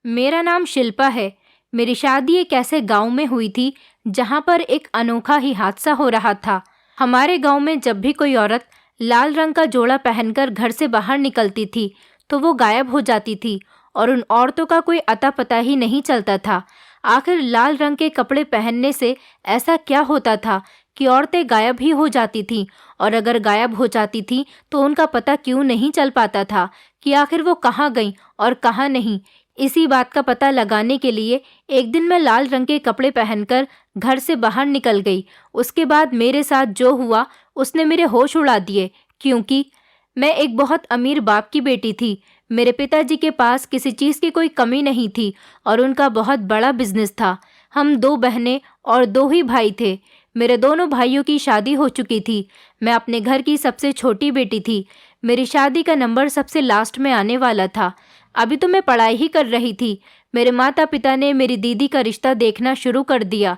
मेरा नाम शिल्पा है। मेरी शादी एक ऐसे गांव में हुई थी जहां पर एक अनोखा ही हादसा हो रहा था। हमारे गांव में जब भी कोई औरत लाल रंग का जोड़ा पहनकर घर से बाहर निकलती थी तो वो गायब हो जाती थी और उन औरतों का कोई अता पता ही नहीं चलता था। आखिर लाल रंग के कपड़े पहनने से ऐसा क्या होता था कि औरतें गायब ही हो जाती थीं, और अगर गायब हो जाती थीं तो उनका पता क्यों नहीं चल पाता था कि आखिर वो कहाँ गईं और कहाँ नहीं। इसी बात का पता लगाने के लिए एक दिन मैं लाल रंग के कपड़े पहनकर घर से बाहर निकल गई। उसके बाद मेरे साथ जो हुआ उसने मेरे होश उड़ा दिए, क्योंकि मैं एक बहुत अमीर बाप की बेटी थी। मेरे पिताजी के पास किसी चीज़ की कोई कमी नहीं थी और उनका बहुत बड़ा बिजनेस था। हम 2 बहनें और 2 ही भाई थे। मेरे दोनों भाइयों की शादी हो चुकी थी। मैं अपने घर की सबसे छोटी बेटी थी। मेरी शादी का नंबर सबसे लास्ट में आने वाला था। अभी तो मैं पढ़ाई ही कर रही थी। मेरे माता पिता ने मेरी दीदी का रिश्ता देखना शुरू कर दिया।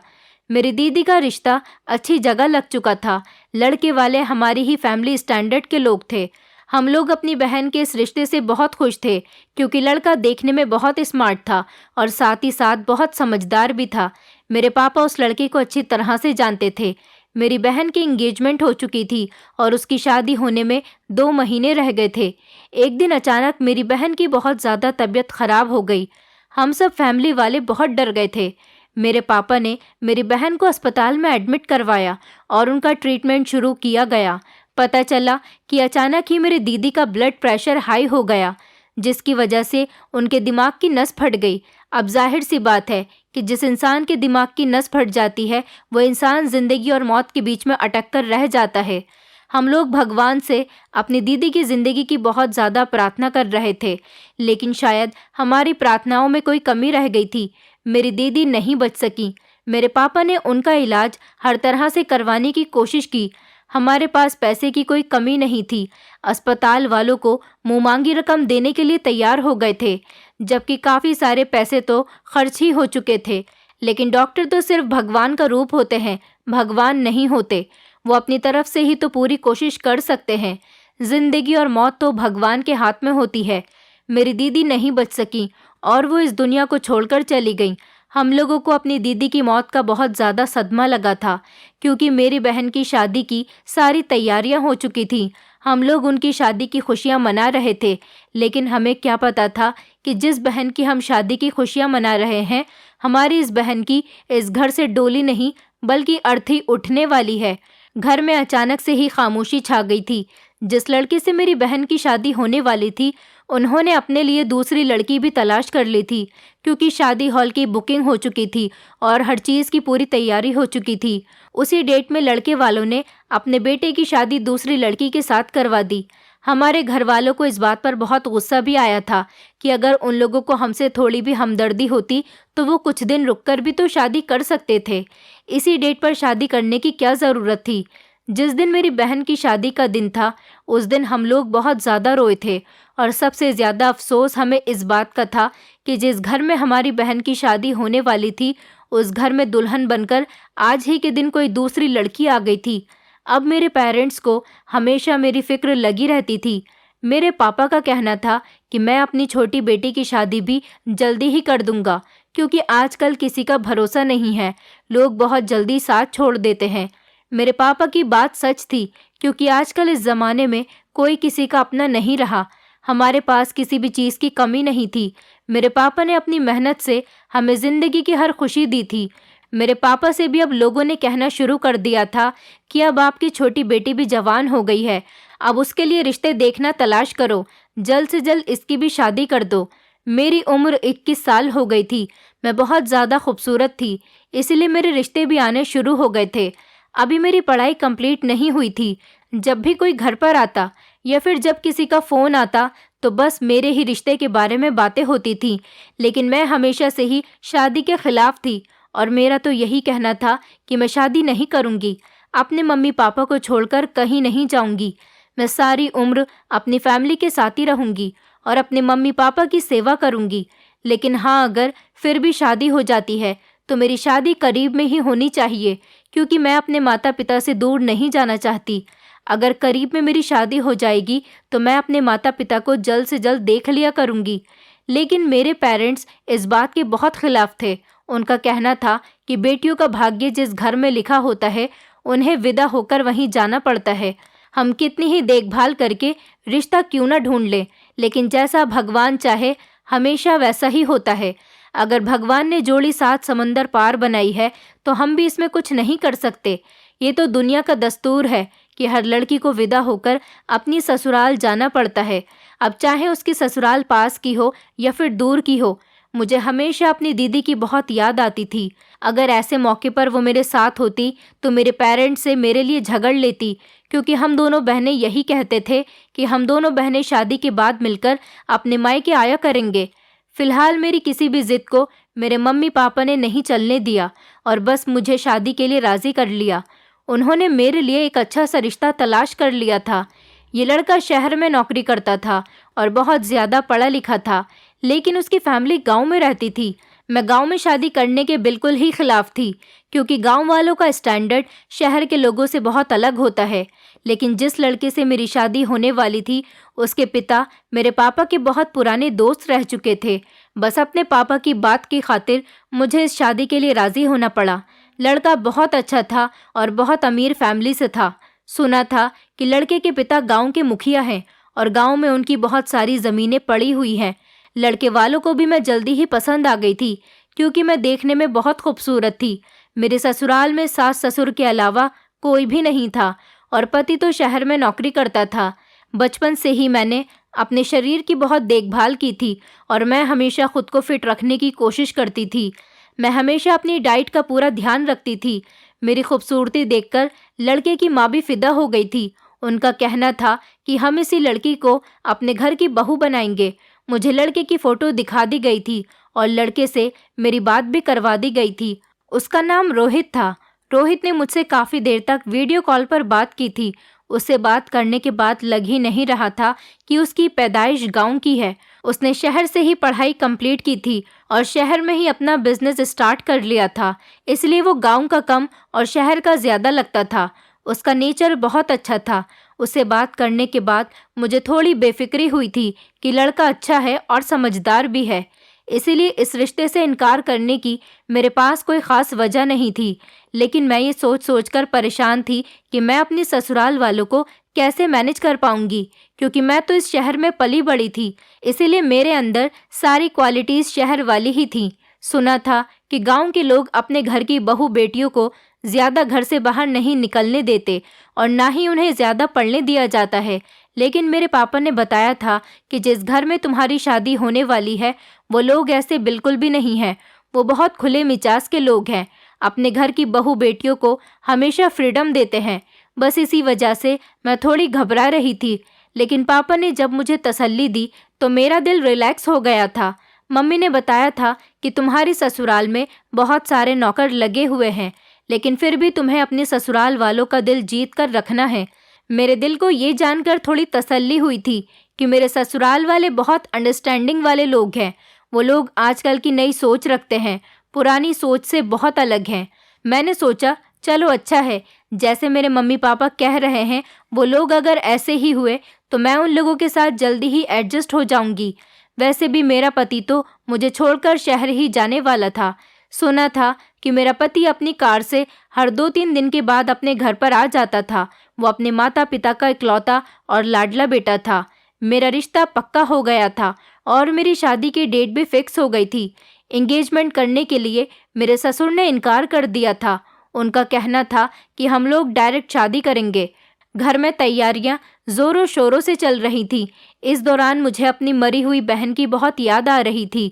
मेरी दीदी का रिश्ता अच्छी जगह लग चुका था। लड़के वाले हमारी ही फैमिली स्टैंडर्ड के लोग थे। हम लोग अपनी बहन के इस रिश्ते से बहुत खुश थे, क्योंकि लड़का देखने में बहुत स्मार्ट था और साथ ही साथ बहुत समझदार भी था। मेरे पापा उस लड़के को अच्छी तरह से जानते थे। मेरी बहन की एंगेजमेंट हो चुकी थी और उसकी शादी होने में 2 महीने रह गए थे। एक दिन अचानक मेरी बहन की बहुत ज़्यादा तबीयत खराब हो गई। हम सब फैमिली वाले बहुत डर गए थे। मेरे पापा ने मेरी बहन को अस्पताल में एडमिट करवाया और उनका ट्रीटमेंट शुरू किया गया। पता चला कि अचानक ही मेरी दीदी का ब्लड प्रेशर हाई हो गया, जिसकी वजह से उनके दिमाग की नस फट गई। अब जाहिर सी बात है कि जिस इंसान के दिमाग की नस फट जाती है वो इंसान ज़िंदगी और मौत के बीच में अटक कर रह जाता है। हम लोग भगवान से अपनी दीदी की ज़िंदगी की बहुत ज़्यादा प्रार्थना कर रहे थे, लेकिन शायद हमारी प्रार्थनाओं में कोई कमी रह गई थी। मेरी दीदी नहीं बच सकी। मेरे पापा ने उनका इलाज हर तरह से करवाने की कोशिश की। हमारे पास पैसे की कोई कमी नहीं थी। अस्पताल वालों को मुंहमांगी रकम देने के लिए तैयार हो गए थे, जबकि काफ़ी सारे पैसे तो खर्च ही हो चुके थे। लेकिन डॉक्टर तो सिर्फ भगवान का रूप होते हैं, भगवान नहीं होते। वो अपनी तरफ से ही तो पूरी कोशिश कर सकते हैं। जिंदगी और मौत तो भगवान के हाथ में होती है। मेरी दीदी नहीं बच सकी और वो इस दुनिया को छोड़कर चली गई। हम लोगों को अपनी दीदी की मौत का बहुत ज़्यादा सदमा लगा था, क्योंकि मेरी बहन की शादी की सारी तैयारियां हो चुकी थीं। हम लोग उनकी शादी की खुशियां मना रहे थे, लेकिन हमें क्या पता था कि जिस बहन की हम शादी की खुशियां मना रहे हैं, हमारी इस बहन की इस घर से डोली नहीं बल्कि अर्थी उठने वाली है। घर में अचानक से ही खामोशी छा गई थी। जिस लड़के से मेरी बहन की शादी होने वाली थी, उन्होंने अपने लिए दूसरी लड़की भी तलाश कर ली थी, क्योंकि शादी हॉल की बुकिंग हो चुकी थी और हर चीज़ की पूरी तैयारी हो चुकी थी। उसी डेट में लड़के वालों ने अपने बेटे की शादी दूसरी लड़की के साथ करवा दी। हमारे घर वालों को इस बात पर बहुत गुस्सा भी आया था कि अगर उन लोगों को हमसे थोड़ी भी हमदर्दी होती तो वो कुछ दिन रुककर भी तो शादी कर सकते थे। इसी डेट पर शादी करने की क्या ज़रूरत थी। जिस दिन मेरी बहन की शादी का दिन था, उस दिन हम लोग बहुत ज़्यादा रोए थे और सबसे ज़्यादा अफसोस हमें इस बात का था कि जिस घर में हमारी बहन की शादी होने वाली थी, उस घर में दुल्हन बनकर आज ही के दिन कोई दूसरी लड़की आ गई थी। अब मेरे पेरेंट्स को हमेशा मेरी फ़िक्र लगी रहती थी। मेरे पापा का कहना था कि मैं अपनी छोटी बेटी की शादी भी जल्दी ही कर दूंगा, क्योंकि आजकल किसी का भरोसा नहीं है, लोग बहुत जल्दी साथ छोड़ देते हैं। मेरे पापा की बात सच थी, क्योंकि आजकल इस ज़माने में कोई किसी का अपना नहीं रहा। हमारे पास किसी भी चीज़ की कमी नहीं थी। मेरे पापा ने अपनी मेहनत से हमें ज़िंदगी की हर खुशी दी थी। मेरे पापा से भी अब लोगों ने कहना शुरू कर दिया था कि अब आपकी छोटी बेटी भी जवान हो गई है, अब उसके लिए रिश्ते देखना तलाश करो, जल्द से जल्द इसकी भी शादी कर दो। मेरी उम्र 21 साल हो गई थी। मैं बहुत ज़्यादा खूबसूरत थी, इसलिए मेरे रिश्ते भी आने शुरू हो गए थे। अभी मेरी पढ़ाई कंप्लीट नहीं हुई थी। जब भी कोई घर पर आता या फिर जब किसी का फ़ोन आता तो बस मेरे ही रिश्ते के बारे में बातें होती थी। लेकिन मैं हमेशा से ही शादी के खिलाफ थी और मेरा तो यही कहना था कि मैं शादी नहीं करूँगी, अपने मम्मी पापा को छोड़कर कहीं नहीं जाऊँगी। मैं सारी उम्र अपनी फैमिली के साथ ही रहूँगी और अपने मम्मी पापा की सेवा करूँगी। लेकिन हाँ, अगर फिर भी शादी हो जाती है तो मेरी शादी करीब में ही होनी चाहिए, क्योंकि मैं अपने माता पिता से दूर नहीं जाना चाहती। अगर करीब में मेरी शादी हो जाएगी तो मैं अपने माता पिता को जल्द से जल्द देख लिया करूँगी। लेकिन मेरे पेरेंट्स इस बात के बहुत खिलाफ थे। उनका कहना था कि बेटियों का भाग्य जिस घर में लिखा होता है उन्हें विदा होकर वहीं जाना पड़ता है। हम कितनी ही देखभाल करके रिश्ता क्यों न ढूंढ लें, लेकिन जैसा भगवान चाहे हमेशा वैसा ही होता है। अगर भगवान ने जोड़ी 7 समंदर पार बनाई है तो हम भी इसमें कुछ नहीं कर सकते। ये तो दुनिया का दस्तूर है कि हर लड़की को विदा होकर अपनी ससुराल जाना पड़ता है। अब चाहे उसकी ससुराल पास की हो या फिर दूर की हो। मुझे हमेशा अपनी दीदी की बहुत याद आती थी। अगर ऐसे मौके पर वो मेरे साथ होती तो मेरे पेरेंट्स से मेरे लिए झगड़ लेती, क्योंकि हम दोनों बहनें यही कहते थे कि हम दोनों बहनें शादी के बाद मिलकर अपने मायके आया करेंगे। फिलहाल मेरी किसी भी जिद को मेरे मम्मी पापा ने नहीं चलने दिया और बस मुझे शादी के लिए राज़ी कर लिया। उन्होंने मेरे लिए एक अच्छा सा रिश्ता तलाश कर लिया था। ये लड़का शहर में नौकरी करता था और बहुत ज़्यादा पढ़ा लिखा था, लेकिन उसकी फैमिली गांव में रहती थी। मैं गांव में शादी करने के बिल्कुल ही खिलाफ थी, क्योंकि गांव वालों का स्टैंडर्ड शहर के लोगों से बहुत अलग होता है। लेकिन जिस लड़के से मेरी शादी होने वाली थी उसके पिता मेरे पापा के बहुत पुराने दोस्त रह चुके थे। बस अपने पापा की बात की खातिर मुझे इस शादी के लिए राज़ी होना पड़ा। लड़का बहुत अच्छा था और बहुत अमीर फैमिली से था। सुना था कि लड़के के पिता गांव के मुखिया हैं और गांव में उनकी बहुत सारी ज़मीनें पड़ी हुई हैं। लड़के वालों को भी मैं जल्दी ही पसंद आ गई थी, क्योंकि मैं देखने में बहुत खूबसूरत थी। मेरे ससुराल में सास ससुर के अलावा कोई भी नहीं था और पति तो शहर में नौकरी करता था। बचपन से ही मैंने अपने शरीर की बहुत देखभाल की थी और मैं हमेशा खुद को फिट रखने की कोशिश करती थी। मैं हमेशा अपनी डाइट का पूरा ध्यान रखती थी। मेरी खूबसूरती देखकर लड़के की माँ भी फिदा हो गई थी। उनका कहना था कि हम इसी लड़की को अपने घर की बहू बनाएंगे। मुझे लड़के की फ़ोटो दिखा दी गई थी और लड़के से मेरी बात भी करवा दी गई थी। उसका नाम रोहित था। रोहित ने मुझसे काफ़ी देर तक वीडियो कॉल पर बात की थी। उससे बात करने के बाद लग ही नहीं रहा था कि उसकी पैदाइश गांव की है। उसने शहर से ही पढ़ाई कंप्लीट की थी और शहर में ही अपना बिजनेस स्टार्ट कर लिया था, इसलिए वो गांव का कम और शहर का ज़्यादा लगता था। उसका नेचर बहुत अच्छा था। उससे बात करने के बाद मुझे थोड़ी बेफिक्री हुई थी कि लड़का अच्छा है और समझदार भी है, इसीलिए इस रिश्ते से इनकार करने की मेरे पास कोई ख़ास वजह नहीं थी। लेकिन मैं ये सोच सोच कर परेशान थी कि मैं अपनी ससुराल वालों को कैसे मैनेज कर पाऊंगी, क्योंकि मैं तो इस शहर में पली बड़ी थी, इसीलिए मेरे अंदर सारी क्वालिटीज़ शहर वाली ही थीं। सुना था कि गांव के लोग अपने घर की बहू बेटियों को ज़्यादा घर से बाहर नहीं निकलने देते और ना ही उन्हें ज़्यादा पढ़ने दिया जाता है। लेकिन मेरे पापा ने बताया था कि जिस घर में तुम्हारी शादी होने वाली है वो लोग ऐसे बिल्कुल भी नहीं हैं। वो बहुत खुले मिजाज के लोग हैं, अपने घर की बहू बेटियों को हमेशा फ्रीडम देते हैं। बस इसी वजह से मैं थोड़ी घबरा रही थी, लेकिन पापा ने जब मुझे तसल्ली दी तो मेरा दिल रिलैक्स हो गया था। मम्मी ने बताया था कि तुम्हारी ससुराल में बहुत सारे नौकर लगे हुए हैं, लेकिन फिर भी तुम्हें अपने ससुराल वालों का दिल जीत कर रखना है। मेरे दिल को ये जानकर थोड़ी तसल्ली हुई थी कि मेरे ससुराल वाले बहुत अंडरस्टैंडिंग वाले लोग हैं। वो लोग आजकल की नई सोच रखते हैं, पुरानी सोच से बहुत अलग हैं। मैंने सोचा चलो अच्छा है, जैसे मेरे मम्मी पापा कह रहे हैं वो लोग अगर ऐसे ही हुए तो मैं उन लोगों के साथ जल्दी ही एडजस्ट हो जाऊंगी। वैसे भी मेरा पति तो मुझे छोड़कर शहर ही जाने वाला था। सुना था कि मेरा पति अपनी कार से हर 2-3 दिन के बाद अपने घर पर आ जाता था। वो अपने माता पिता का इकलौता और लाडला बेटा था। मेरा रिश्ता पक्का हो गया था और मेरी शादी की डेट भी फिक्स हो गई थी। एंगेजमेंट करने के लिए मेरे ससुर ने इनकार कर दिया था। उनका कहना था कि हम लोग डायरेक्ट शादी करेंगे। घर में तैयारियां ज़ोरों शोरों से चल रही थी। इस दौरान मुझे अपनी मरी हुई बहन की बहुत याद आ रही थी।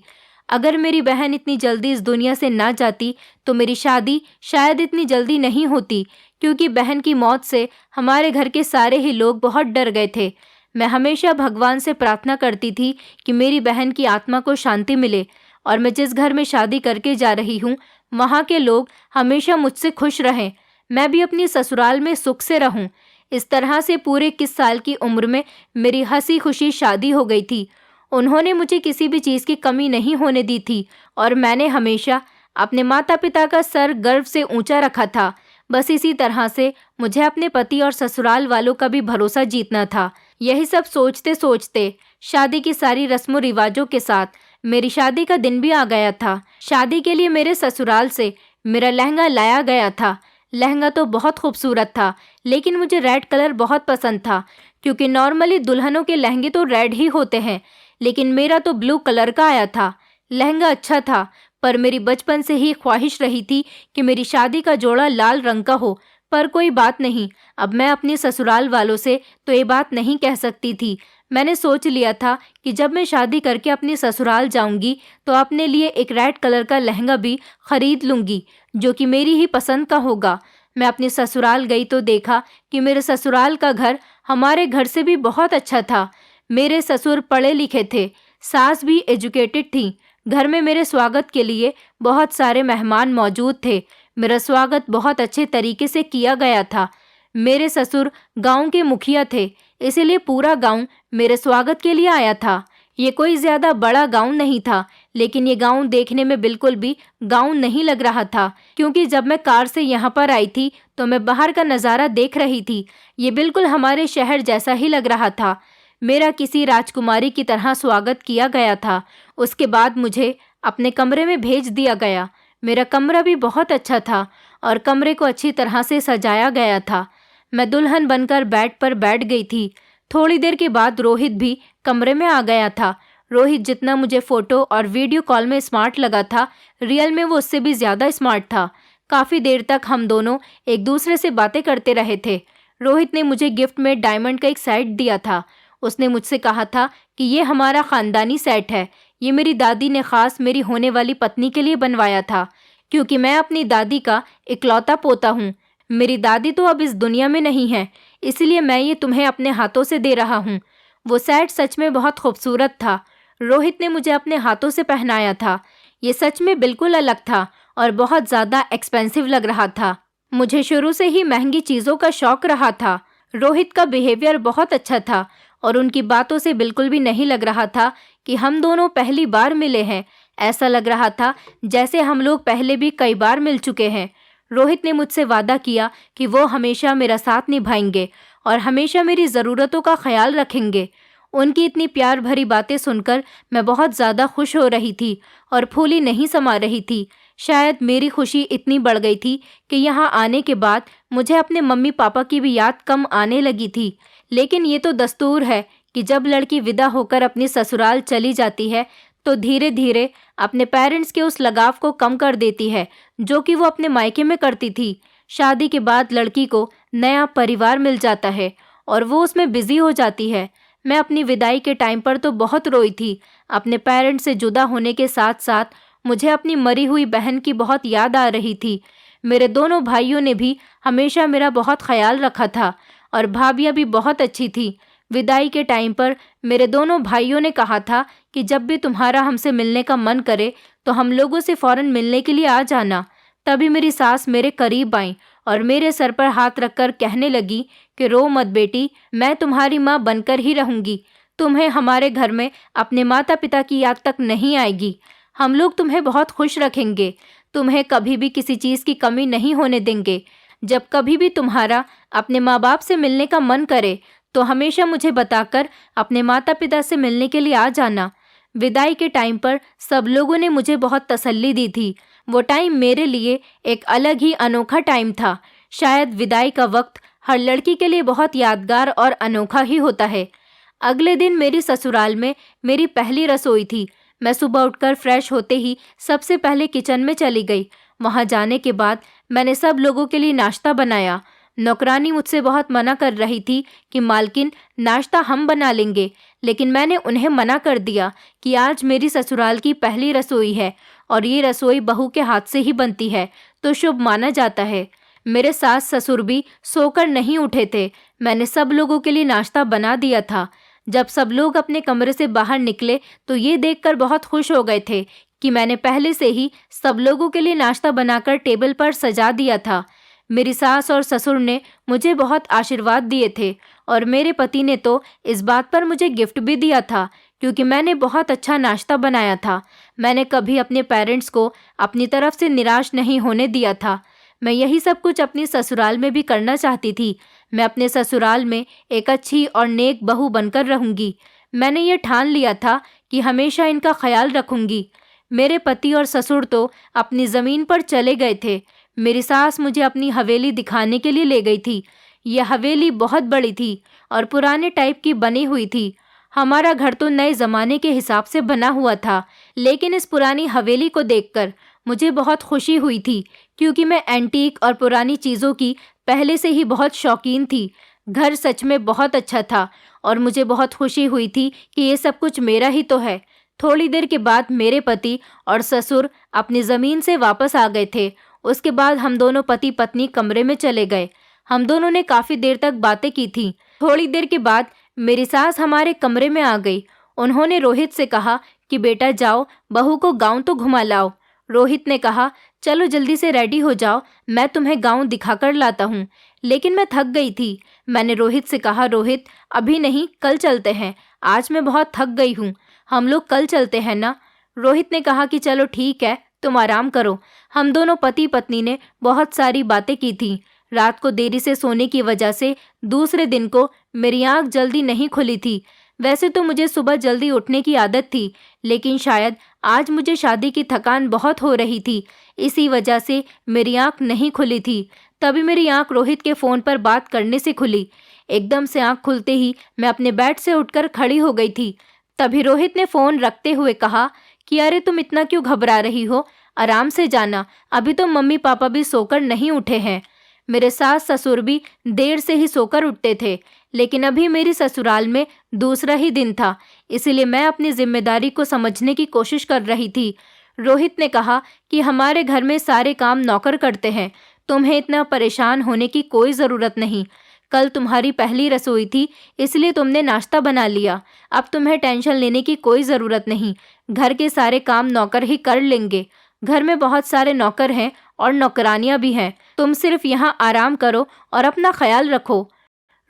अगर मेरी बहन इतनी जल्दी इस दुनिया से ना जाती तो मेरी शादी शायद इतनी जल्दी नहीं होती, क्योंकि बहन की मौत से हमारे घर के सारे ही लोग बहुत डर गए थे। मैं हमेशा भगवान से प्रार्थना करती थी कि मेरी बहन की आत्मा को शांति मिले और मैं जिस घर में शादी करके जा रही हूँ वहाँ के लोग हमेशा मुझसे खुश रहें। मैं भी अपनी ससुराल में सुख से रहूँ। इस तरह से पूरे 21 साल की उम्र में मेरी हंसी खुशी शादी हो गई थी। उन्होंने मुझे किसी भी चीज़ की कमी नहीं होने दी थी और मैंने हमेशा अपने माता पिता का सर गर्व से ऊंचा रखा था। बस इसी तरह से मुझे अपने पति और ससुराल वालों का भी भरोसा जीतना था। यही सब सोचते सोचते शादी की सारी रस्मों रिवाजों के साथ मेरी शादी का दिन भी आ गया था। शादी के लिए मेरे ससुराल से मेरा लहंगा लाया गया था। लहंगा तो बहुत खूबसूरत था, लेकिन मुझे रेड कलर बहुत पसंद था, क्योंकि नॉर्मली दुल्हनों के लहंगे तो रेड ही होते हैं, लेकिन मेरा तो ब्लू कलर का आया था। लहंगा अच्छा था, पर मेरी बचपन से ही ख्वाहिश रही थी कि मेरी शादी का जोड़ा लाल रंग का हो। पर कोई बात नहीं, अब मैं अपने ससुराल वालों से तो ये बात नहीं कह सकती थी। मैंने सोच लिया था कि जब मैं शादी करके अपने ससुराल जाऊंगी तो अपने लिए एक रेड कलर का लहंगा भी खरीद लूंगी, जो कि मेरी ही पसंद का होगा। मैं अपने ससुराल गई तो देखा कि मेरे ससुराल का घर हमारे घर से भी बहुत अच्छा था। मेरे ससुर पढ़े लिखे थे, सास भी एजुकेटेड थी। घर में मेरे स्वागत के लिए बहुत सारे मेहमान मौजूद थे। मेरा स्वागत बहुत अच्छे तरीके से किया गया था। मेरे ससुर गांव के मुखिया थे, इसीलिए पूरा गांव मेरे स्वागत के लिए आया था। ये कोई ज़्यादा बड़ा गांव नहीं था, लेकिन ये गांव देखने में बिल्कुल भी गांव नहीं लग रहा था, क्योंकि जब मैं कार से यहाँ पर आई थी तो मैं बाहर का नज़ारा देख रही थी। ये बिल्कुल हमारे शहर जैसा ही लग रहा था। मेरा किसी राजकुमारी की तरह स्वागत किया गया था। उसके बाद मुझे अपने कमरे में भेज दिया गया। मेरा कमरा भी बहुत अच्छा था और कमरे को अच्छी तरह से सजाया गया था। मैं दुल्हन बनकर बेड पर बैठ गई थी। थोड़ी देर के बाद रोहित भी कमरे में आ गया था। रोहित जितना मुझे फोटो और वीडियो कॉल में स्मार्ट लगा था, रियल में वो उससे भी ज़्यादा स्मार्ट था। काफ़ी देर तक हम दोनों एक दूसरे से बातें करते रहे थे। रोहित ने मुझे गिफ्ट में डायमंड का एक सेट दिया था। उसने मुझसे कहा था कि ये हमारा ख़ानदानी सेट है। ये मेरी दादी ने ख़ास मेरी होने वाली पत्नी के लिए बनवाया था, क्योंकि मैं अपनी दादी का इकलौता पोता हूँ। मेरी दादी तो अब इस दुनिया में नहीं है, इसलिए मैं ये तुम्हें अपने हाथों से दे रहा हूँ। वो सेट सच में बहुत खूबसूरत था। रोहित ने मुझे अपने हाथों से पहनाया था। ये सच में बिल्कुल अलग था और बहुत ज़्यादा एक्सपेंसिव लग रहा था। मुझे शुरू से ही महंगी चीज़ों का शौक रहा था। रोहित का बिहेवियर बहुत अच्छा था और उनकी बातों से बिल्कुल भी नहीं लग रहा था कि हम दोनों पहली बार मिले हैं। ऐसा लग रहा था जैसे हम लोग पहले भी कई बार मिल चुके हैं। रोहित ने मुझसे वादा किया कि वो हमेशा मेरा साथ निभाएंगे और हमेशा मेरी ज़रूरतों का ख्याल रखेंगे। उनकी इतनी प्यार भरी बातें सुनकर मैं बहुत ज़्यादा खुश हो रही थी और फूली नहीं समा रही थी। शायद मेरी खुशी इतनी बढ़ गई थी कि यहाँ आने के बाद मुझे अपने मम्मी पापा की भी याद कम आने लगी थी। लेकिन ये तो दस्तूर है कि जब लड़की विदा होकर अपनी ससुराल चली जाती है तो धीरे धीरे अपने पेरेंट्स के उस लगाव को कम कर देती है जो कि वो अपने मायके में करती थी। शादी के बाद लड़की को नया परिवार मिल जाता है और वो उसमें बिजी हो जाती है। मैं अपनी विदाई के टाइम पर तो बहुत रोई थी। अपने पेरेंट्स से जुदा होने के साथ साथ मुझे अपनी मरी हुई बहन की बहुत याद आ रही थी। मेरे दोनों भाइयों ने भी हमेशा मेरा बहुत ख्याल रखा था और भाभियाँ भी बहुत अच्छी थी। विदाई के टाइम पर मेरे दोनों भाइयों ने कहा था कि जब भी तुम्हारा हमसे मिलने का मन करे तो हम लोगों से फ़ौरन मिलने के लिए आ जाना। तभी मेरी सास मेरे करीब आई और मेरे सर पर हाथ रखकर कहने लगी कि रो मत बेटी, मैं तुम्हारी माँ बनकर ही रहूँगी। तुम्हें हमारे घर में अपने माता पिता की याद तक नहीं आएगी। हम लोग तुम्हें बहुत खुश रखेंगे। तुम्हें कभी भी किसी चीज़ की कमी नहीं होने देंगे। जब कभी भी तुम्हारा अपने माँ बाप से मिलने का मन करे तो हमेशा मुझे बताकर अपने माता पिता से मिलने के लिए आ जाना। विदाई के टाइम पर सब लोगों ने मुझे बहुत तसल्ली दी थी। वो टाइम मेरे लिए एक अलग ही अनोखा टाइम था। शायद विदाई का वक्त हर लड़की के लिए बहुत यादगार और अनोखा ही होता है। अगले दिन मेरी ससुराल में मेरी पहली रसोई थी। मैं सुबह उठकर फ्रेश होते ही सबसे पहले किचन में चली गई। वहां जाने के बाद मैंने सब लोगों के लिए नाश्ता बनाया। नौकरानी मुझसे बहुत मना कर रही थी कि मालकिन, नाश्ता हम बना लेंगे, लेकिन मैंने उन्हें मना कर दिया कि आज मेरी ससुराल की पहली रसोई है और ये रसोई बहू के हाथ से ही बनती है तो शुभ माना जाता है। मेरे सास ससुर भी सोकर नहीं उठे थे। मैंने सब लोगों के लिए नाश्ता बना दिया था। जब सब लोग अपने कमरे से बाहर निकले तो ये देखकर बहुत खुश हो गए थे कि मैंने पहले से ही सब लोगों के लिए नाश्ता बनाकर टेबल पर सजा दिया था। मेरी सास और ससुर ने मुझे बहुत आशीर्वाद दिए थे और मेरे पति ने तो इस बात पर मुझे गिफ्ट भी दिया था क्योंकि मैंने बहुत अच्छा नाश्ता बनाया था। मैंने कभी अपने पेरेंट्स को अपनी तरफ से निराश नहीं होने दिया था। मैं यही सब कुछ अपनी ससुराल में भी करना चाहती थी। मैं अपने ससुराल में एक अच्छी और नेक बहू बनकर रहूंगी। मैंने ये ठान लिया था कि हमेशा इनका ख्याल रखूंगी। मेरे पति और ससुर तो अपनी ज़मीन पर चले गए थे। मेरी सास मुझे अपनी हवेली दिखाने के लिए ले गई थी। यह हवेली बहुत बड़ी थी और पुराने टाइप की बनी हुई थी। हमारा घर तो नए ज़माने के हिसाब से बना हुआ था, लेकिन इस पुरानी हवेली को देखकर मुझे बहुत खुशी हुई थी, क्योंकि मैं एंटीक और पुरानी चीज़ों की पहले से ही बहुत शौकीन थी। घर सच में बहुत अच्छा था और मुझे बहुत खुशी हुई थी कि ये सब कुछ मेरा ही तो है। थोड़ी देर के बाद मेरे पति और ससुर अपनी ज़मीन से वापस आ गए थे। उसके बाद हम दोनों पति पत्नी कमरे में चले गए। हम दोनों ने काफ़ी देर तक बातें की थी। थोड़ी देर के बाद मेरी सास हमारे कमरे में आ गई। उन्होंने रोहित से कहा कि बेटा जाओ, बहू को गांव तो घुमा लाओ। रोहित ने कहा, चलो जल्दी से रेडी हो जाओ, मैं तुम्हें गांव दिखाकर लाता हूँ। लेकिन मैं थक गई थी। मैंने रोहित से कहा, रोहित अभी नहीं, कल चलते हैं, आज मैं बहुत थक गई हूँ, हम लोग कल चलते हैं ना। रोहित ने कहा कि चलो ठीक है, तुम आराम करो। हम दोनों पति पत्नी ने बहुत सारी बातें की थी। रात को देरी से सोने की वजह से दूसरे दिन को मेरी आंख जल्दी नहीं खुली थी। वैसे तो मुझे सुबह जल्दी उठने की आदत थी, लेकिन शायद आज मुझे शादी की थकान बहुत हो रही थी, इसी वजह से मेरी आंख नहीं खुली थी। तभी मेरी आंख रोहित के फ़ोन पर बात करने से खुली। एकदम से आंख खुलते ही मैं अपने बेड से उठकर खड़ी हो गई थी। तभी रोहित ने फ़ोन रखते हुए कहा कि अरे तुम इतना क्यों घबरा रही हो, आराम से जाना, अभी तो मम्मी पापा भी सोकर नहीं उठे हैं। मेरे सास ससुर भी देर से ही सोकर उठते थे, लेकिन अभी मेरी ससुराल में दूसरा ही दिन था, इसलिए मैं अपनी जिम्मेदारी को समझने की कोशिश कर रही थी। रोहित ने कहा कि हमारे घर में सारे काम नौकर करते हैं, तुम्हें इतना परेशान होने की कोई ज़रूरत नहीं। कल तुम्हारी पहली रसोई थी, इसलिए तुमने नाश्ता बना लिया, अब तुम्हें टेंशन लेने की कोई ज़रूरत नहीं, घर के सारे काम नौकर ही कर लेंगे। घर में बहुत सारे नौकर हैं और नौकरानियां भी हैं, तुम सिर्फ यहाँ आराम करो और अपना ख्याल रखो।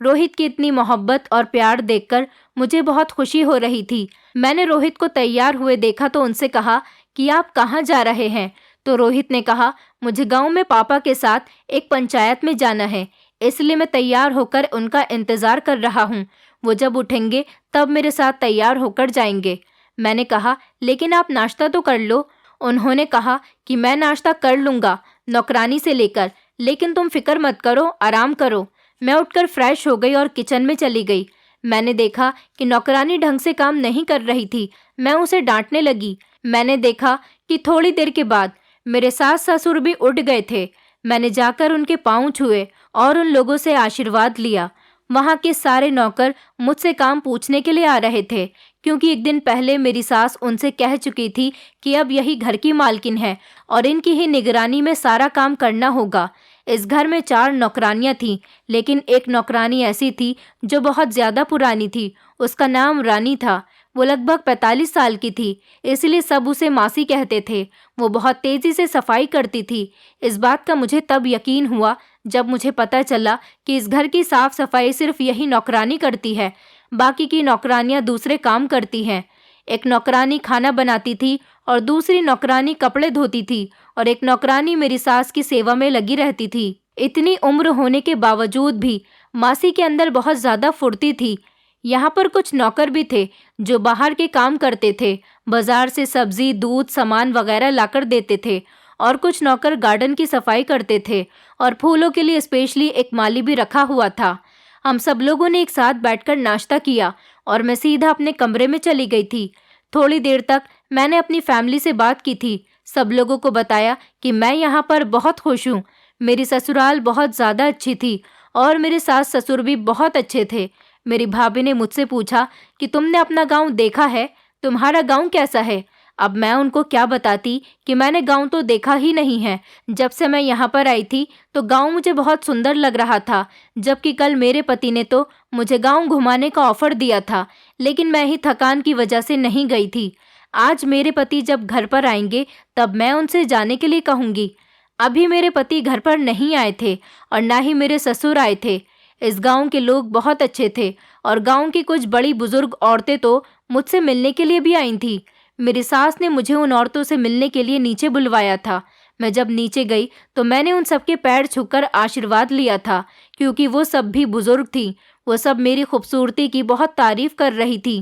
रोहित की इतनी मोहब्बत और प्यार देखकर मुझे बहुत खुशी हो रही थी। मैंने रोहित को तैयार हुए देखा तो उनसे कहा कि आप कहाँ जा रहे हैं? तो रोहित ने कहा, मुझे गांव में पापा के साथ एक पंचायत में जाना है, इसलिए मैं तैयार होकर उनका इंतज़ार कर रहा हूँ। वो जब उठेंगे तब मेरे साथ तैयार होकर जाएंगे। मैंने कहा, लेकिन आप नाश्ता तो कर लो। उन्होंने कहा कि मैं नाश्ता कर लूँगा नौकरानी से लेकर, लेकिन तुम फिक्र मत करो, आराम करो। मैं उठकर फ्रेश हो गई और किचन में चली गई। मैंने देखा कि नौकरानी ढंग से काम नहीं कर रही थी। मैं उसे डांटने लगी। मैंने देखा कि थोड़ी देर के बाद मेरे सास ससुर भी उठ गए थे। मैंने जाकर उनके पाँव छुए और उन लोगों से आशीर्वाद लिया। वहाँ के सारे नौकर मुझसे काम पूछने के लिए आ रहे थे, क्योंकि एक दिन पहले मेरी सास उनसे कह चुकी थी कि अब यही घर की मालकिन है और इनकी ही निगरानी में सारा काम करना होगा। इस घर में 4 नौकरानियां थीं, लेकिन एक नौकरानी ऐसी थी जो बहुत ज़्यादा पुरानी थी। उसका नाम रानी था। वो लगभग 45 साल की थी, इसलिए सब उसे मासी कहते थे। वो बहुत तेज़ी से सफाई करती थी। इस बात का मुझे तब यकीन हुआ जब मुझे पता चला कि इस घर की साफ सफाई सिर्फ यही नौकरानी करती है, बाकी की नौकरानियां दूसरे काम करती हैं। एक नौकरानी खाना बनाती थी और दूसरी नौकरानी कपड़े धोती थी और एक नौकरानी मेरी सास की सेवा में लगी रहती थी। इतनी उम्र होने के बावजूद भी मासी के अंदर बहुत ज़्यादा फुर्ती थी। यहाँ पर कुछ नौकर भी थे जो बाहर के काम करते थे, बाजार से सब्जी, दूध, सामान वगैरह लाकर देते थे, और कुछ नौकर गार्डन की सफाई करते थे और फूलों के लिए स्पेशली एक माली भी रखा हुआ था। हम सब लोगों ने एक साथ बैठकर नाश्ता किया और मैं सीधा अपने कमरे में चली गई थी। थोड़ी देर तक मैंने अपनी फैमिली से बात की थी। सब लोगों को बताया कि मैं यहाँ पर बहुत खुश हूँ। मेरी ससुराल बहुत ज़्यादा अच्छी थी और मेरे सास ससुर भी बहुत अच्छे थे। मेरी भाभी ने मुझसे पूछा कि तुमने अपना गांव देखा है, तुम्हारा गांव कैसा है? अब मैं उनको क्या बताती कि मैंने गांव तो देखा ही नहीं है। जब से मैं यहाँ पर आई थी तो गांव मुझे बहुत सुंदर लग रहा था, जबकि कल मेरे पति ने तो मुझे गांव घुमाने का ऑफर दिया था, लेकिन मैं ही थकान की वजह से नहीं गई थी। आज मेरे पति जब घर पर आएंगे तब मैं उनसे जाने के लिए कहूँगी। अभी मेरे पति घर पर नहीं आए थे और ना ही मेरे ससुर आए थे। इस गांव के लोग बहुत अच्छे थे और गांव की कुछ बड़ी बुजुर्ग औरतें तो मुझसे मिलने के लिए भी आई थीं। मेरी सास ने मुझे उन औरतों से मिलने के लिए नीचे बुलवाया था। मैं जब नीचे गई तो मैंने उन सबके पैर छूकर आशीर्वाद लिया था, क्योंकि वो सब भी बुजुर्ग थीं। वो सब मेरी खूबसूरती की बहुत तारीफ कर रही थी।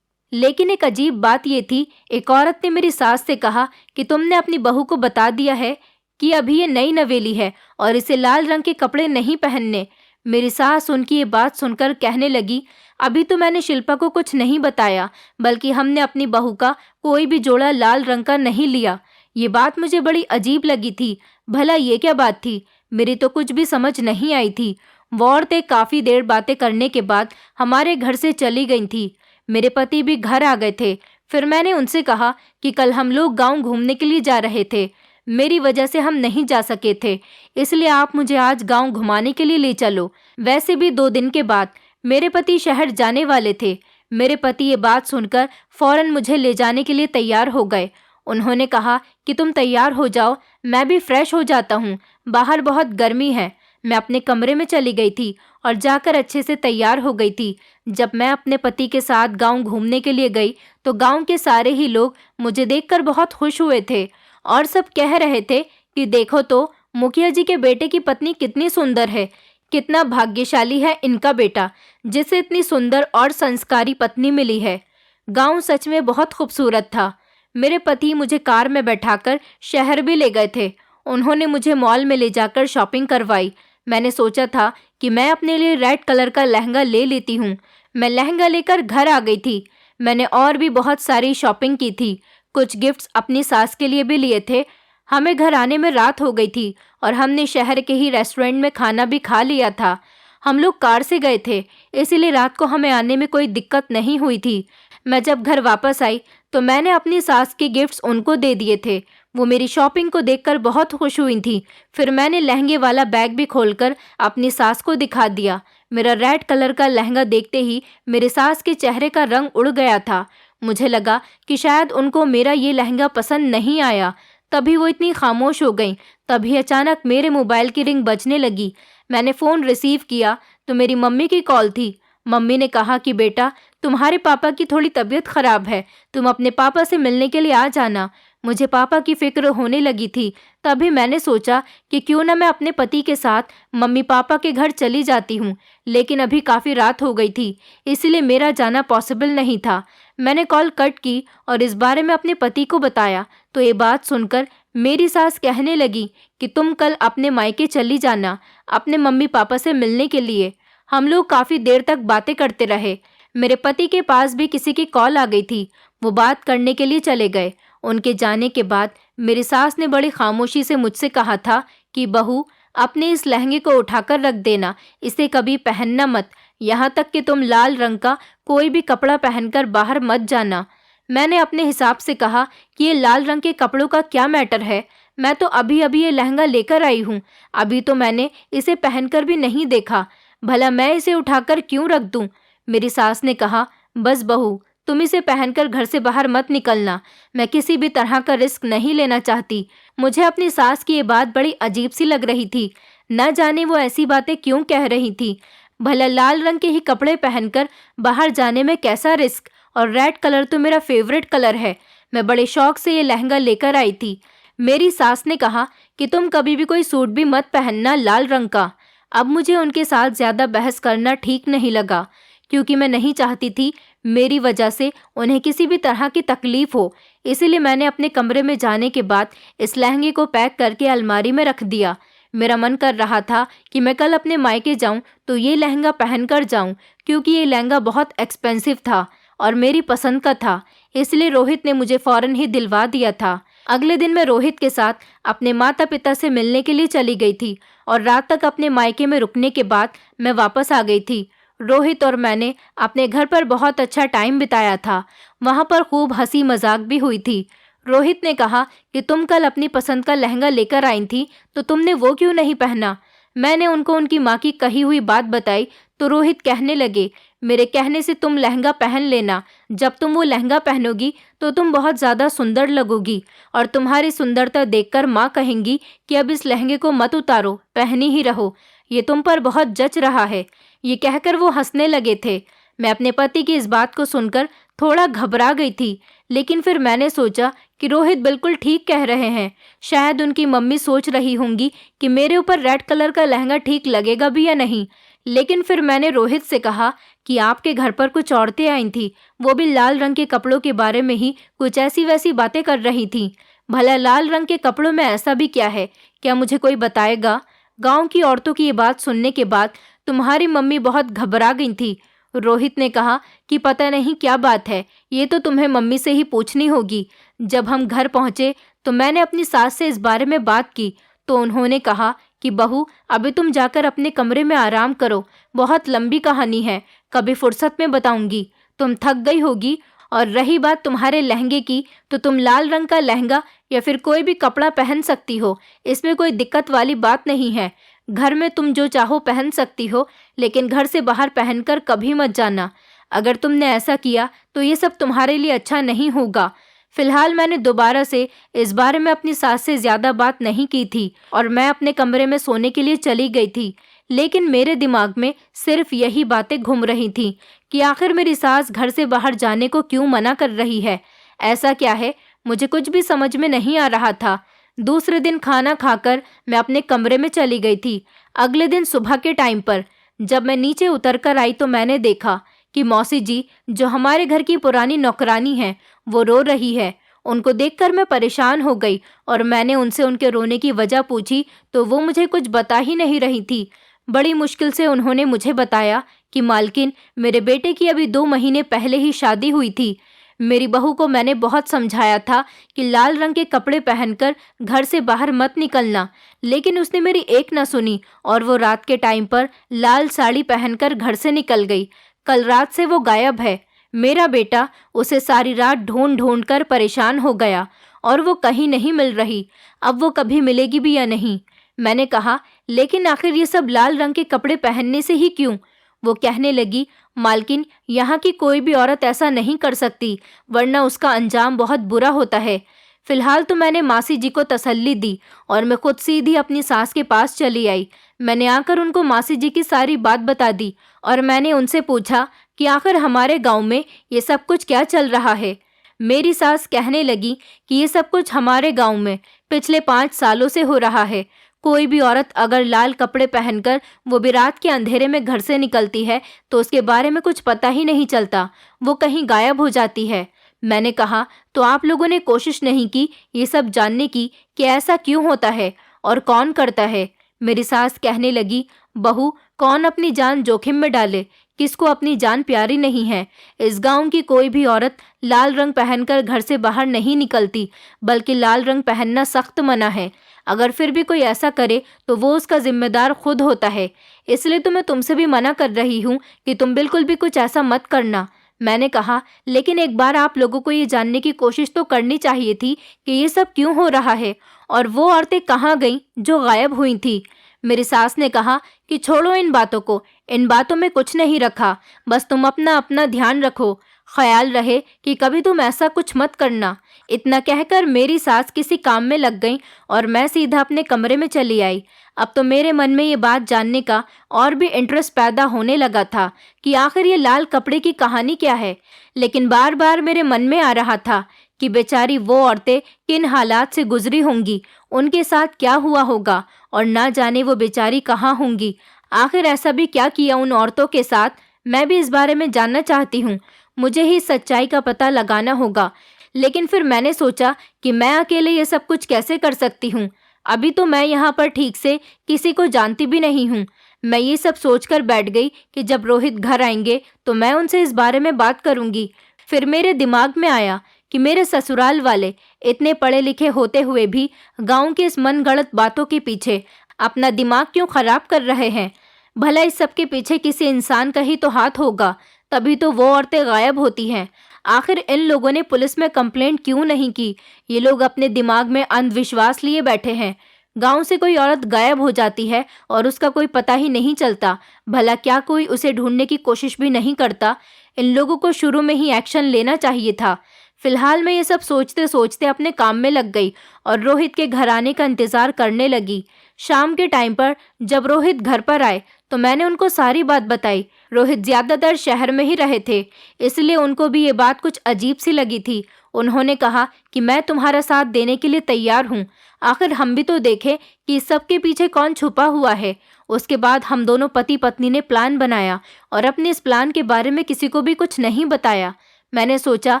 लेकिन एक अजीब बात ये थी, एक औरत ने मेरी सास से कहा कि तुमने अपनी बहू को बता दिया है कि अभी ये नई नवेली है और इसे लाल रंग के कपड़े नहीं पहनने। मेरी सास उनकी ये बात सुनकर कहने लगी, अभी तो मैंने शिल्पा को कुछ नहीं बताया, बल्कि हमने अपनी बहू का कोई भी जोड़ा लाल रंग का नहीं लिया। ये बात मुझे बड़ी अजीब लगी थी। भला ये क्या बात थी? मेरी तो कुछ भी समझ नहीं आई थी। वो औरतें काफ़ी देर बातें करने के बाद हमारे घर से चली गई थी। मेरे पति भी घर आ गए थे। फिर मैंने उनसे कहा कि कल हम लोग गांव घूमने के लिए जा रहे थे। मेरी वजह से हम नहीं जा सके थे, इसलिए आप मुझे आज गांव घुमाने के लिए ले चलो। वैसे भी 2 दिन के बाद मेरे पति शहर जाने वाले थे। मेरे पति ये बात सुनकर फौरन मुझे ले जाने के लिए तैयार हो गए। उन्होंने कहा कि तुम तैयार हो जाओ, मैं भी फ्रेश हो जाता हूँ, बाहर बहुत गर्मी है। मैं अपने कमरे में चली गई थी और जाकर अच्छे से तैयार हो गई थी। जब मैं अपने पति के साथ गांव घूमने के लिए गई तो गांव के सारे ही लोग मुझे देखकर बहुत खुश हुए थे और सब कह रहे थे कि देखो तो मुखिया जी के बेटे की पत्नी कितनी सुंदर है, कितना भाग्यशाली है इनका बेटा, जिसे इतनी सुंदर और संस्कारी पत्नी मिली है। गांव सच में बहुत खूबसूरत था। मेरे पति मुझे कार में बैठाकर शहर भी ले गए थे। उन्होंने मुझे मॉल में ले जाकर शॉपिंग करवाई। मैंने सोचा था कि मैं अपने लिए रेड कलर का लहंगा ले लेती हूँ। मैं लहंगा लेकर घर आ गई थी। मैंने और भी बहुत सारी शॉपिंग की थी। कुछ गिफ्ट्स अपनी सास के लिए भी लिए थे। हमें घर आने में रात हो गई थी और हमने शहर के ही रेस्टोरेंट में खाना भी खा लिया था। हम लोग कार से गए थे, इसीलिए रात को हमें आने में कोई दिक्कत नहीं हुई थी। मैं जब घर वापस आई तो मैंने अपनी सास के गिफ्ट्स उनको दे दिए थे। वो मेरी शॉपिंग को देखकर बहुत खुश हुई थी। फिर मैंने लहंगे वाला बैग भी खोलकर अपनी सास को दिखा दिया। मेरा रेड कलर का लहंगा देखते ही मेरे सास के चेहरे का रंग उड़ गया था। मुझे लगा कि शायद उनको मेरा ये लहंगा पसंद नहीं आया, तभी वो इतनी खामोश हो गईं। तभी अचानक मेरे मोबाइल की रिंग बजने लगी। मैंने फ़ोन रिसीव किया तो मेरी मम्मी की कॉल थी। मम्मी ने कहा कि बेटा, तुम्हारे पापा की थोड़ी तबीयत खराब है, तुम अपने पापा से मिलने के लिए आ जाना। मुझे पापा की फिक्र होने लगी थी। तभी मैंने सोचा कि क्यों ना मैं अपने पति के साथ मम्मी पापा के घर चली जाती हूँ, लेकिन अभी काफ़ी रात हो गई थी, इसलिए मेरा जाना पॉसिबल नहीं था। मैंने कॉल कट की और इस बारे में अपने पति को बताया तो ये बात सुनकर मेरी सास कहने लगी कि तुम कल अपने मायके चली जाना अपने मम्मी पापा से मिलने के लिए। हम लोग काफ़ी देर तक बातें करते रहे। मेरे पति के पास भी किसी की कॉल आ गई थी। वो बात करने के लिए चले गए। उनके जाने के बाद मेरी सास ने बड़ी खामोशी से मुझसे कहा था कि बहू, अपने इस लहंगे को उठाकर रख देना, इसे कभी पहनना मत, यहाँ तक कि तुम लाल रंग का कोई भी कपड़ा पहनकर बाहर मत जाना। मैंने अपने हिसाब से कहा कि ये लाल रंग के कपड़ों का क्या मैटर है, मैं तो अभी अभी ये लहंगा लेकर आई हूँ, अभी तो मैंने इसे पहनकर भी नहीं देखा, भला मैं इसे उठाकर क्यों रख दूँ। मेरी सास ने कहा, बस बहू, तुम इसे पहनकर घर से बाहर मत निकलना, मैं किसी भी तरह का रिस्क नहीं लेना चाहती। मुझे अपनी सास की ये बात बड़ी अजीब सी लग रही थी। न जाने वो ऐसी बातें क्यों कह रही थी। भला लाल रंग के ही कपड़े पहनकर बाहर जाने में कैसा रिस्क, और रेड कलर तो मेरा फेवरेट कलर है। मैं बड़े शौक से ये लहंगा लेकर आई थी। मेरी सास ने कहा कि तुम कभी भी कोई सूट भी मत पहनना लाल रंग का। अब मुझे उनके साथ ज़्यादा बहस करना ठीक नहीं लगा, क्योंकि मैं नहीं चाहती थी मेरी वजह से उन्हें किसी भी तरह की तकलीफ हो। इसीलिए मैंने अपने कमरे में जाने के बाद इस लहंगे को पैक करके अलमारी में रख दिया। मेरा मन कर रहा था कि मैं कल अपने मायके जाऊं तो ये लहंगा पहनकर जाऊं, क्योंकि ये लहंगा बहुत एक्सपेंसिव था और मेरी पसंद का था। इसलिए रोहित ने मुझे फ़ौरन ही दिलवा दिया था। अगले दिन मैं रोहित के साथ अपने माता पिता से मिलने के लिए चली गई थी और रात तक अपने मायके में रुकने के बाद मैं वापस आ गई थी। रोहित और मैंने अपने घर पर बहुत अच्छा टाइम बिताया था। वहाँ पर खूब हंसी मजाक भी हुई थी। रोहित ने कहा कि तुम कल अपनी पसंद का लहंगा लेकर आई थी, तो तुमने वो क्यों नहीं पहना। मैंने उनको उनकी माँ की कही हुई बात बताई तो रोहित कहने लगे, मेरे कहने से तुम लहंगा पहन लेना। जब तुम वो लहंगा पहनोगी तो तुम बहुत ज़्यादा सुंदर लगोगी और तुम्हारी सुंदरता देखकर माँ कहेंगी कि अब इस लहंगे को मत उतारो, पहनी ही रहो, ये तुम पर बहुत जच रहा है। ये कहकर वो हंसने लगे थे। मैं अपने पति की इस बात को सुनकर थोड़ा घबरा गई थी, लेकिन फिर मैंने सोचा कि रोहित बिल्कुल ठीक कह रहे हैं। शायद उनकी मम्मी सोच रही होंगी कि मेरे ऊपर रेड कलर का लहंगा ठीक लगेगा भी या नहीं। लेकिन फिर मैंने रोहित से कहा कि आपके घर पर कुछ औरतें आई थी, वो भी लाल रंग के कपड़ों के बारे में ही कुछ ऐसी वैसी बातें कर रही थी। भला लाल रंग के कपड़ों में ऐसा भी क्या है? क्या मुझे कोई बताएगा? गांव की औरतों की ये बात सुनने के बाद तुम्हारी मम्मी बहुत घबरा गई थी। रोहित ने कहा कि पता नहीं क्या बात है, ये तो तुम्हें मम्मी से ही पूछनी होगी। जब हम घर पहुंचे तो मैंने अपनी सास से इस बारे में बात की तो उन्होंने कहा कि बहू, अभी तुम जाकर अपने कमरे में आराम करो, बहुत लंबी कहानी है, कभी फुर्सत में बताऊंगी। तुम थक गई होगी। और रही बात तुम्हारे लहंगे की, तो तुम लाल रंग का लहंगा या फिर कोई भी कपड़ा पहन सकती हो, इसमें कोई दिक्कत वाली बात नहीं है। घर में तुम जो चाहो पहन सकती हो, लेकिन घर से बाहर पहनकर कभी मत जाना। अगर तुमने ऐसा किया तो ये सब तुम्हारे लिए अच्छा नहीं होगा। फिलहाल मैंने दोबारा से इस बारे में अपनी सास से ज्यादा बात नहीं की थी और मैं अपने कमरे में सोने के लिए चली गई थी। लेकिन मेरे दिमाग में सिर्फ यही बातें घूम रही थीं कि आखिर मेरी सास घर से बाहर जाने को क्यों मना कर रही है। ऐसा क्या है, मुझे कुछ भी समझ में नहीं आ रहा था। दूसरे दिन खाना खाकर मैं अपने कमरे में चली गई थी। अगले दिन सुबह के टाइम पर जब मैं नीचे उतर कर आई तो मैंने देखा कि मौसी जी, जो हमारे घर की पुरानी नौकरानी हैं, वो रो रही है। उनको देखकर मैं परेशान हो गई और मैंने उनसे उनके रोने की वजह पूछी तो वो मुझे कुछ बता ही नहीं रही थी। बड़ी मुश्किल से उन्होंने मुझे बताया कि मालकिन, मेरे बेटे की अभी 2 महीने पहले ही शादी हुई थी। मेरी बहू को मैंने बहुत समझाया था कि लाल रंग के कपड़े पहनकर घर से बाहर मत निकलना, लेकिन उसने मेरी एक न सुनी और वो रात के टाइम पर लाल साड़ी पहनकर घर से निकल गई। कल रात से वो गायब है। मेरा बेटा, उसे सारी रात ढूंढ ढूंढ कर परेशान हो गया और वो कहीं नहीं मिल रही। अब वो कभी मिलेगी भी या नहीं। मैंने कहा, लेकिन आखिर ये सब लाल रंग के कपड़े पहनने से ही क्यों? वो कहने लगी, मालकिन, यहाँ की कोई भी औरत ऐसा नहीं कर सकती, वरना उसका अंजाम बहुत बुरा होता है। फिलहाल तो मैंने मासी जी को तसल्ली दी और मैं खुद सीधी अपनी सास के पास चली आई। मैंने आकर उनको मासी जी की सारी बात बता दी और मैंने उनसे पूछा कि आखिर हमारे गांव में ये सब कुछ क्या चल रहा है। मेरी सास कहने लगी कि ये सब कुछ हमारे गांव में पिछले 5 सालों से हो रहा है। कोई भी औरत अगर लाल कपड़े पहनकर वो भी रात के अंधेरे में घर से निकलती है तो उसके बारे में कुछ पता ही नहीं चलता, वो कहीं गायब हो जाती है। मैंने कहा, तो आप लोगों ने कोशिश नहीं की ये सब जानने की कि ऐसा क्यों होता है और कौन करता है? मेरी सास कहने लगी, बहू, कौन अपनी जान जोखिम में डाले? किसको अपनी जान प्यारी नहीं है? इस गांव की कोई भी औरत लाल रंग पहनकर घर से बाहर नहीं निकलती, बल्कि लाल रंग पहनना सख्त मना है। अगर फिर भी कोई ऐसा करे तो वो उसका जिम्मेदार खुद होता है। इसलिए तो मैं तुमसे भी मना कर रही हूँ कि तुम बिल्कुल भी कुछ ऐसा मत करना। मैंने कहा, लेकिन एक बार आप लोगों को ये जानने की कोशिश तो करनी चाहिए थी कि ये सब क्यों हो रहा है और वो औरतें कहाँ गईं जो गायब हुई थी। मेरी सास ने कहा कि छोड़ो इन बातों को, इन बातों में कुछ नहीं रखा, बस तुम अपना अपना ध्यान रखो, ख्याल रहे कि कभी तुम ऐसा कुछ मत करना। इतना कहकर मेरी सास किसी काम में लग गई और मैं सीधा अपने कमरे में चली आई। अब तो मेरे मन में ये बात जानने का और भी इंटरेस्ट पैदा होने लगा था कि आखिर ये लाल कपड़े की कहानी क्या है। लेकिन बार बार मेरे मन में आ रहा था कि बेचारी वो औरतें किन हालात से गुजरी होंगी, उनके साथ क्या हुआ होगा और ना जाने वो बेचारी कहाँ होंगी। आखिर ऐसा भी क्या किया उन औरतों के साथ, मैं भी इस बारे में जानना चाहती हूँ। मुझे ही सच्चाई का पता लगाना होगा। लेकिन फिर मैंने सोचा कि मैं अकेले ये सब कुछ कैसे कर सकती हूँ। अभी तो मैं यहाँ पर ठीक से किसी को जानती भी नहीं हूँ। मैं ये सब सोचकर बैठ गई कि जब रोहित घर आएंगे तो मैं उनसे इस बारे में बात करूँगी। फिर मेरे दिमाग में आया कि मेरे ससुराल वाले इतने पढ़े लिखे होते हुए भी गांव की इस मनगढ़ंत बातों के पीछे अपना दिमाग क्यों खराब कर रहे हैं। भला इस सब के पीछे किसी इंसान का ही तो हाथ होगा, तभी तो वो औरतें गायब होती हैं। आखिर इन लोगों ने पुलिस में कंप्लेंट क्यों नहीं की? ये लोग अपने दिमाग में अंधविश्वास लिए बैठे हैं। गांव से कोई औरत गायब हो जाती है और उसका कोई पता ही नहीं चलता, भला क्या कोई उसे ढूंढने की कोशिश भी नहीं करता? इन लोगों को शुरू में ही एक्शन लेना चाहिए था। फिलहाल मैं ये सब सोचते सोचते अपने काम में लग गई और रोहित के घर आने का इंतजार करने लगी। शाम के टाइम पर जब रोहित घर पर आए तो मैंने उनको सारी बात बताई। रोहित ज्यादातर शहर में ही रहे थे, इसलिए उनको भी ये बात कुछ अजीब सी लगी थी। उन्होंने कहा कि मैं तुम्हारा साथ देने के लिए तैयार हूँ, आखिर हम भी तो देखें कि इस सब के पीछे कौन छुपा हुआ है। उसके बाद हम दोनों पति पत्नी ने प्लान बनाया और अपने इस प्लान के बारे में किसी को भी कुछ नहीं बताया। मैंने सोचा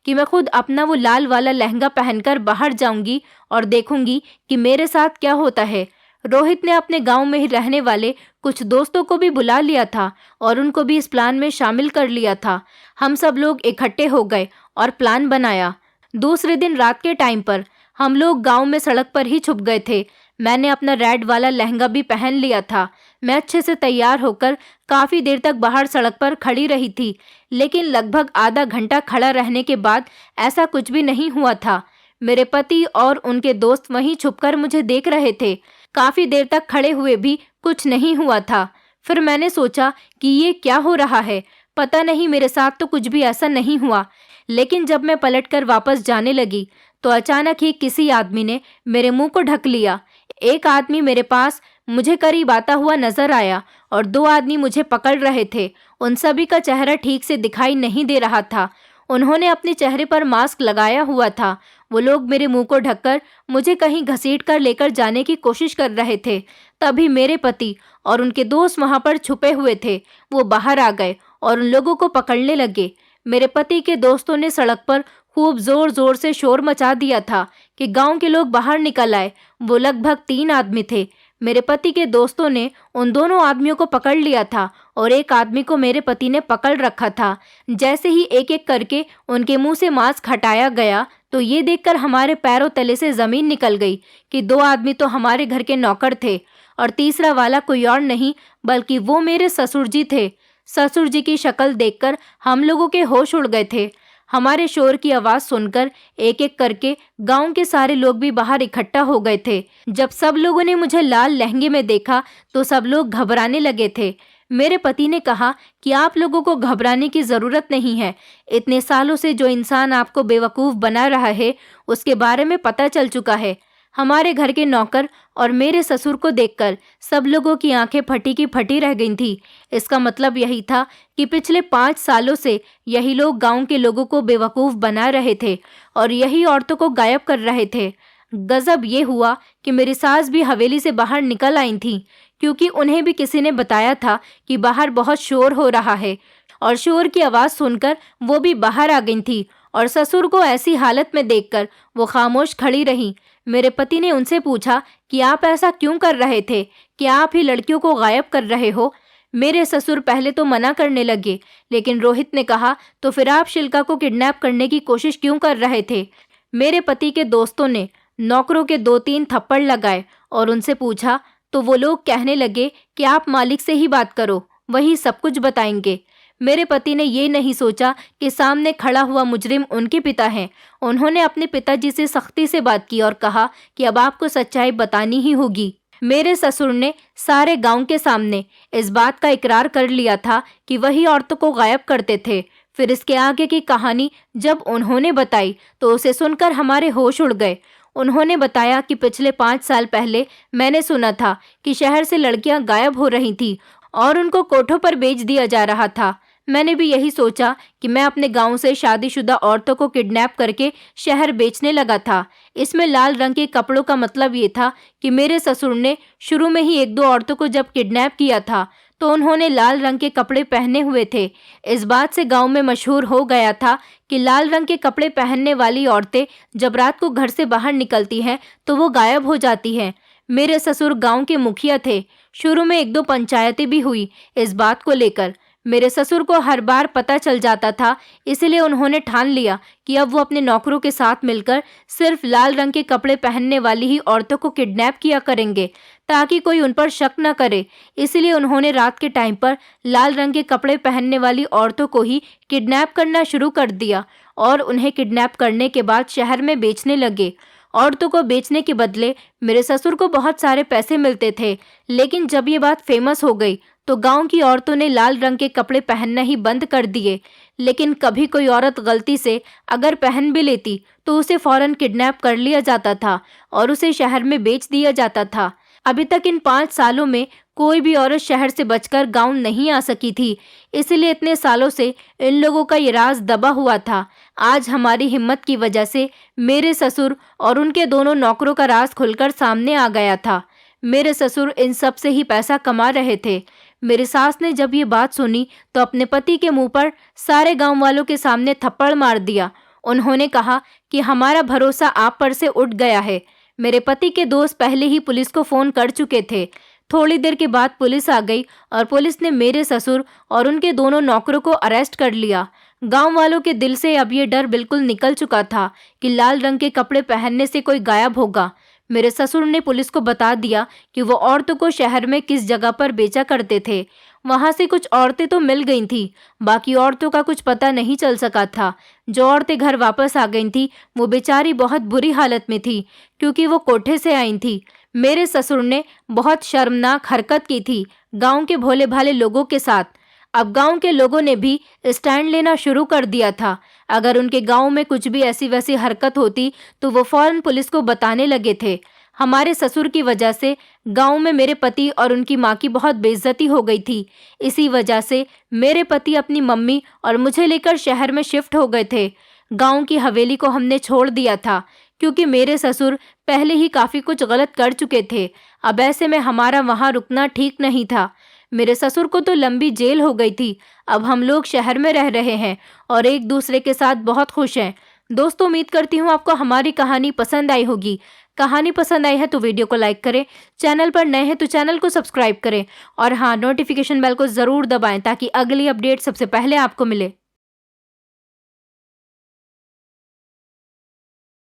कि मैं खुद अपना वो लाल वाला लहंगा पहनकर बाहर जाऊंगी और देखूंगी कि मेरे साथ क्या होता है। रोहित ने अपने गांव में ही रहने वाले कुछ दोस्तों को भी बुला लिया था और उनको भी इस प्लान में शामिल कर लिया था। हम सब लोग इकट्ठे हो गए और प्लान बनाया। दूसरे दिन रात के टाइम पर हम लोग गांव में सड़क पर ही छुप गए थे। मैंने अपना रेड वाला लहंगा भी पहन लिया था। मैं अच्छे से तैयार होकर काफी देर तक बाहर सड़क पर खड़ी रही थी, लेकिन लगभग आधा घंटा खड़ा रहने के बाद ऐसा कुछ भी नहीं हुआ था। मेरे पति और उनके दोस्त वहीं छुपकर मुझे देख रहे थे। काफी देर तक खड़े हुए भी कुछ नहीं हुआ था। फिर मैंने सोचा कि ये क्या हो रहा है, पता नहीं मेरे साथ तो कुछ भी ऐसा नहीं हुआ। लेकिन जब मैं पलटकर वापस जाने लगी तो अचानक ही किसी आदमी ने मेरे मुंह को ढक लिया। एक आदमी मेरे पास मुझे करीब आता हुआ नजर आया और दो आदमी मुझे पकड़ रहे थे। उन सभी का चेहरा ठीक से दिखाई नहीं दे रहा था। उन्होंने अपने चेहरे पर मास्क लगाया हुआ था। वो लोग मेरे मुंह को ढककर मुझे कहीं घसीट कर लेकर जाने की कोशिश कर रहे थे। तभी मेरे पति और उनके दोस्त वहां पर छुपे हुए थे। वो बाहर आ गए और उन लोगों को पकड़ने लगे। मेरे पति के दोस्तों ने सड़क पर खूब जोर जोर से शोर मचा दिया था कि गांव के लोग बाहर निकल आए। वो लगभग 3 आदमी थे। मेरे पति के दोस्तों ने उन दोनों आदमियों को पकड़ लिया था और एक आदमी को मेरे पति ने पकड़ रखा था। जैसे ही एक एक करके उनके मुंह से मास्क हटाया गया तो ये देखकर हमारे पैरों तले से जमीन निकल गई कि 2 आदमी तो हमारे घर के नौकर थे और तीसरा वाला कोई और नहीं बल्कि वो मेरे ससुर जी थे। ससुर जी की शक्ल देखकर हम लोगों के होश उड़ गए थे। हमारे शोर की आवाज सुनकर एक एक करके गांव के सारे लोग भी बाहर इकट्ठा हो गए थे। जब सब लोगों ने मुझे लाल लहंगे में देखा तो सब लोग घबराने लगे थे। मेरे पति ने कहा कि आप लोगों को घबराने की जरूरत नहीं है। इतने सालों से जो इंसान आपको बेवकूफ बना रहा है उसके बारे में पता चल चुका है। हमारे घर के नौकर और मेरे ससुर को देखकर सब लोगों की आंखें फटी की फटी रह गई थी। इसका मतलब यही था कि पिछले 5 सालों से यही लोग गांव के लोगों को बेवकूफ बना रहे थे और यही औरतों को गायब कर रहे थे। गजब ये हुआ कि मेरी सास भी हवेली से बाहर निकल आई थी, क्योंकि उन्हें भी किसी ने बताया था कि बाहर बहुत शोर हो रहा है और शोर की आवाज़ सुनकर वो भी बाहर आ गई थी। और ससुर को ऐसी हालत में देखकर वो खामोश खड़ी रही। मेरे पति ने उनसे पूछा कि आप ऐसा क्यों कर रहे थे? क्या आप ही लड़कियों को गायब कर रहे हो? मेरे ससुर पहले तो मना करने लगे, लेकिन रोहित ने कहा, तो फिर आप शिल्का को किडनैप करने की कोशिश क्यों कर रहे थे? मेरे पति के दोस्तों ने नौकरों के 2-3 थप्पड़ लगाए और उनसे पूछा तो वो लोग कहने लगे कि आप मालिक से ही बात करो, वही सब कुछ बताएंगे। मेरे पति ने ये नहीं सोचा कि सामने खड़ा हुआ मुजरिम उनके पिता हैं। उन्होंने अपने पिताजी से सख्ती से बात की और कहा कि अब आपको सच्चाई बतानी ही होगी। मेरे ससुर ने सारे गांव के सामने इस बात का इकरार कर लिया था कि वही औरतों को गायब करते थे। फिर इसके आगे की कहानी जब उन्होंने बताई तो उसे सुनकर हमारे होश उड़ गए। उन्होंने बताया कि पिछले 5 साल पहले मैंने सुना था कि शहर से लड़कियां गायब हो रही थी और उनको कोठों पर बेच दिया जा रहा था। मैंने भी यही सोचा कि मैं अपने गांव से शादीशुदा औरतों को किडनैप करके शहर बेचने लगा था। इसमें लाल रंग के कपड़ों का मतलब ये था कि मेरे ससुर ने शुरू में ही 1-2 औरतों को जब किडनैप किया था तो उन्होंने लाल रंग के कपड़े पहने हुए थे। इस बात से गांव में मशहूर हो गया था कि लाल रंग के कपड़े पहनने वाली औरतें जब रात को घर से बाहर निकलती हैं तो वो गायब हो जाती हैं। मेरे ससुर गांव के मुखिया थे। शुरू में 1-2 पंचायतें भी हुई इस बात को लेकर। मेरे ससुर को हर बार पता चल जाता था, इसलिए उन्होंने ठान लिया कि अब वो अपने नौकरों के साथ मिलकर सिर्फ लाल रंग के कपड़े पहनने वाली ही औरतों को किडनैप किया करेंगे ताकि कोई उन पर शक न करे। इसलिए उन्होंने रात के टाइम पर लाल रंग के कपड़े पहनने वाली औरतों को ही किडनैप करना शुरू कर दिया और उन्हें किडनैप करने के बाद शहर में बेचने लगे। औरतों को बेचने के बदले मेरे ससुर को बहुत सारे पैसे मिलते थे। लेकिन जब ये बात फेमस हो गई तो गांव की औरतों ने लाल रंग के कपड़े पहनना ही बंद कर दिए। लेकिन कभी कोई औरत गलती से अगर पहन भी लेती तो उसे फौरन किडनैप कर लिया जाता था और उसे शहर में बेच दिया जाता था। अभी तक इन 5 सालों में कोई भी औरत शहर से बचकर गांव नहीं आ सकी थी, इसलिए इतने सालों से इन लोगों का ये राज दबा हुआ था। आज हमारी हिम्मत की वजह से मेरे ससुर और उनके दोनों नौकरों का राज खुलकर सामने आ गया था। मेरे ससुर इन सब से ही पैसा कमा रहे थे। मेरी सास ने जब ये बात सुनी तो अपने पति के मुंह पर सारे गांव वालों के सामने थप्पड़ मार दिया। उन्होंने कहा कि हमारा भरोसा आप पर से उठ गया है। मेरे पति के दोस्त पहले ही पुलिस को फोन कर चुके थे। थोड़ी देर के बाद पुलिस आ गई और पुलिस ने मेरे ससुर और उनके दोनों नौकरों को अरेस्ट कर लिया। गांव वालों के दिल से अब ये डर बिल्कुल निकल चुका था कि लाल रंग के कपड़े पहनने से कोई गायब होगा। मेरे ससुर ने पुलिस को बता दिया कि वो औरतों को शहर में किस जगह पर बेचा करते थे। वहां से कुछ औरतें तो मिल गई थी, बाकी औरतों का कुछ पता नहीं चल सका था। जो औरतें घर वापस आ गई थी वो बेचारी बहुत बुरी हालत में थी, क्योंकि वो कोठे से आई थी। मेरे ससुर ने बहुत शर्मनाक हरकत की थी गांव के भोले भाले लोगों के साथ। अब गांव के लोगों ने भी स्टैंड लेना शुरू कर दिया था। अगर उनके गांव में कुछ भी ऐसी वैसी हरकत होती तो वो फौरन पुलिस को बताने लगे थे। हमारे ससुर की वजह से गांव में मेरे पति और उनकी माँ की बहुत बेइज्जती हो गई थी। इसी वजह से मेरे पति अपनी मम्मी और मुझे लेकर शहर में शिफ्ट हो गए थे। गांव की हवेली को हमने छोड़ दिया था, क्योंकि मेरे ससुर पहले ही काफ़ी कुछ गलत कर चुके थे। अब ऐसे में हमारा वहाँ रुकना ठीक नहीं था। मेरे ससुर को तो लंबी जेल हो गई थी। अब हम लोग शहर में रह रहे हैं और एक दूसरे के साथ बहुत खुश हैं। दोस्तों, उम्मीद करती हूँ आपको हमारी कहानी पसंद आई होगी। कहानी पसंद आई है तो वीडियो को लाइक करें, चैनल पर नए हैं तो चैनल को सब्सक्राइब करें और हाँ, नोटिफिकेशन बेल को ज़रूर दबाएं ताकि अगली अपडेट सबसे पहले आपको मिले।